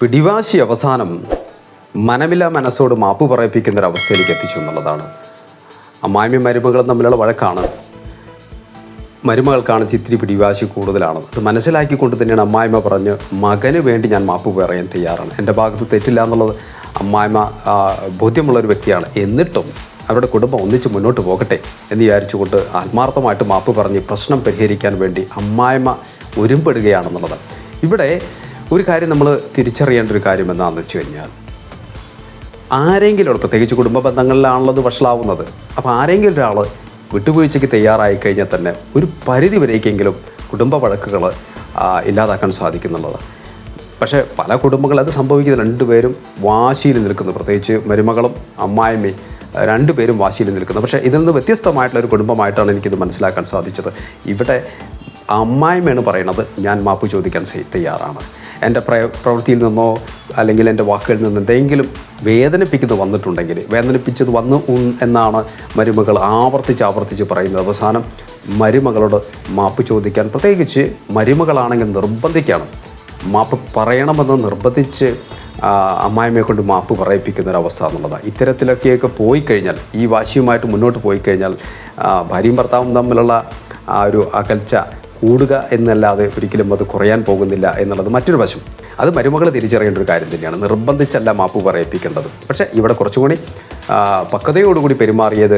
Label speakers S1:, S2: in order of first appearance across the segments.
S1: പിടിവാശി അവസാനം മനമില്ല മനസ്സോട് മാപ്പ് പറയിപ്പിക്കുന്നൊരവസ്ഥയിലേക്ക് എത്തിച്ചു എന്നുള്ളതാണ്. അമ്മായിമ്മയും മരുമകളും തമ്മിലുള്ള വഴക്കാണ്. മരുമകൾക്കാണ് ഇത്തിരി പിടിവാശി കൂടുതലാണ്. അത് മനസ്സിലാക്കിക്കൊണ്ട് തന്നെയാണ് അമ്മായിമ്മ പറഞ്ഞ് മകന് വേണ്ടി ഞാൻ മാപ്പ് പറയാൻ തയ്യാറാണ്, എൻ്റെ ഭാഗത്ത് തെറ്റില്ല എന്നുള്ളത് അമ്മായിമ്മ ബോധ്യമുള്ളൊരു വ്യക്തിയാണ്. എന്നിട്ടും അവരുടെ കുടുംബം ഒന്നിച്ച് മുന്നോട്ട് പോകട്ടെ എന്ന് വിചാരിച്ചുകൊണ്ട് ആത്മാർത്ഥമായിട്ട് മാപ്പ് പറഞ്ഞ് പ്രശ്നം പരിഹരിക്കാൻ വേണ്ടി അമ്മായിമ്മ ഒരുമ്പെടുകയാണെന്നുള്ളത്. ഇവിടെ ഒരു കാര്യം നമ്മൾ തിരിച്ചറിയേണ്ട ഒരു കാര്യം എന്താണെന്ന് വെച്ച് കഴിഞ്ഞാൽ, ആരെങ്കിലും പ്രത്യേകിച്ച് കുടുംബ ബന്ധങ്ങളിലാണുള്ളത് വഷളാവുന്നത്. അപ്പോൾ ആരെങ്കിലും ഒരാൾ വിട്ടുവീഴ്ചയ്ക്ക് തയ്യാറായി കഴിഞ്ഞാൽ തന്നെ ഒരു പരിധി വരേക്കെങ്കിലും കുടുംബ വഴക്കുകൾ ഇല്ലാതാക്കാൻ സാധിക്കുന്നുള്ളത്. പക്ഷേ പല കുടുംബങ്ങളും അത് സംഭവിക്കുന്നത് രണ്ടുപേരും വാശിയിൽ നിൽക്കുന്നു. പ്രത്യേകിച്ച് മരുമകളും അമ്മായിമ്മയും രണ്ടുപേരും വാശിയിൽ നിൽക്കുന്നു. പക്ഷേ ഇതിൽ നിന്ന് വ്യത്യസ്തമായിട്ടുള്ളൊരു കുടുംബമായിട്ടാണ് എനിക്കിത് മനസ്സിലാക്കാൻ സാധിച്ചത്. ഇവിടെ അമ്മായിമ്മയാണ് പറയണത്, ഞാൻ മാപ്പ് ചോദിക്കാൻ തയ്യാറാണ്. എൻ്റെ പ്രവൃത്തിയിൽ നിന്നോ അല്ലെങ്കിൽ എൻ്റെ വാക്കുകളിൽ നിന്ന് എന്തെങ്കിലും വന്നിട്ടുണ്ടെങ്കിൽ വേദനിപ്പിച്ചത് വന്നു എന്നാണ് മരുമകൾ ആവർത്തിച്ച് പറയുന്നത്. അവസാനം മരുമകളോട് മാപ്പ് ചോദിക്കാൻ, പ്രത്യേകിച്ച് മരുമകളാണെങ്കിൽ നിർബന്ധിക്കുകയാണ്, മാപ്പ് പറയണമെന്ന് നിർബന്ധിച്ച് അമ്മായിമ്മയെ കൊണ്ട് മാപ്പ് പറയിപ്പിക്കുന്നൊരവസ്ഥ എന്നുള്ളതാണ്. ഇത്തരത്തിലൊക്കെയൊക്കെ പോയി കഴിഞ്ഞാൽ, ഈ വാശിയുമായിട്ട് മുന്നോട്ട് പോയി കഴിഞ്ഞാൽ ഭാര്യയും ഭർത്താവും തമ്മിലുള്ള ആ ഒരു അകൽച്ച കൂടുക എന്നല്ലാതെ ഒരിക്കലും അത് കുറയാൻ പോകുന്നില്ല എന്നുള്ളത് മറ്റൊരു വശം. അത് മരുമകൾ തിരിച്ചറിയേണ്ട ഒരു കാര്യം തന്നെയാണ്. നിർബന്ധിച്ചല്ല മാപ്പ് പറയിപ്പിക്കേണ്ടത്. പക്ഷേ ഇവിടെ കുറച്ചുകൂടി പക്വതയോടുകൂടി പെരുമാറിയത്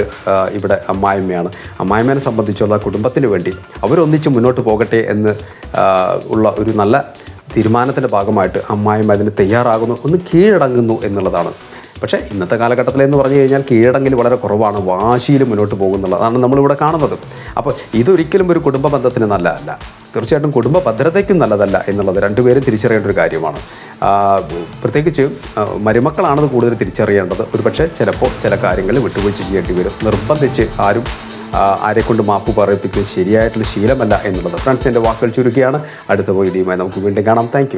S1: ഇവിടെ അമ്മായിമ്മയാണ്. അമ്മായിമ്മയെ സംബന്ധിച്ചുള്ള കുടുംബത്തിന് വേണ്ടി അവരൊന്നിച്ച് മുന്നോട്ട് പോകട്ടെ എന്ന് ഉള്ള ഒരു നല്ല തീരുമാനത്തിൻ്റെ ഭാഗമായിട്ട് അമ്മായിമ്മ അതിന് തയ്യാറാകുന്നു, ഒന്ന് കീഴടങ്ങുന്നു എന്നുള്ളതാണ്. പക്ഷേ ഇന്നത്തെ കാലഘട്ടത്തിലെന്ന് പറഞ്ഞു കഴിഞ്ഞാൽ കീഴടങ്ങൽ വളരെ കുറവാണ്, വാശിയിൽ മുന്നോട്ട് പോകുന്നുള്ളതാണ് നമ്മളിവിടെ കാണുന്നത്. അപ്പോൾ ഇതൊരിക്കലും ഒരു കുടുംബ ബന്ധത്തിന് നല്ലതല്ല, തീർച്ചയായിട്ടും കുടുംബ ഭദ്രതയ്ക്കും നല്ലതല്ല എന്നുള്ളത് രണ്ടുപേരും തിരിച്ചറിയേണ്ട ഒരു കാര്യമാണ്. പ്രത്യേകിച്ച് മരുമക്കളാണത് കൂടുതൽ തിരിച്ചറിയേണ്ടത്. ഒരുപക്ഷെ ചിലപ്പോൾ ചില കാര്യങ്ങളിൽ വിട്ടുവീഴ്ച ചെയ്യേണ്ടി വരും. നിർബന്ധിച്ച് ആരെക്കൊണ്ട് മാപ്പ് പറയിപ്പിക്കുന്നത് ശരിയായിട്ടുള്ള ശീലമല്ല എന്നുള്ളത്. ഫ്രണ്ട്സ്, എൻ്റെ വാക്കുകൾ ചുരുക്കുകയാണ്. അടുത്ത വീഡിയോയുമായി നമുക്ക് വീണ്ടും കാണാം. താങ്ക്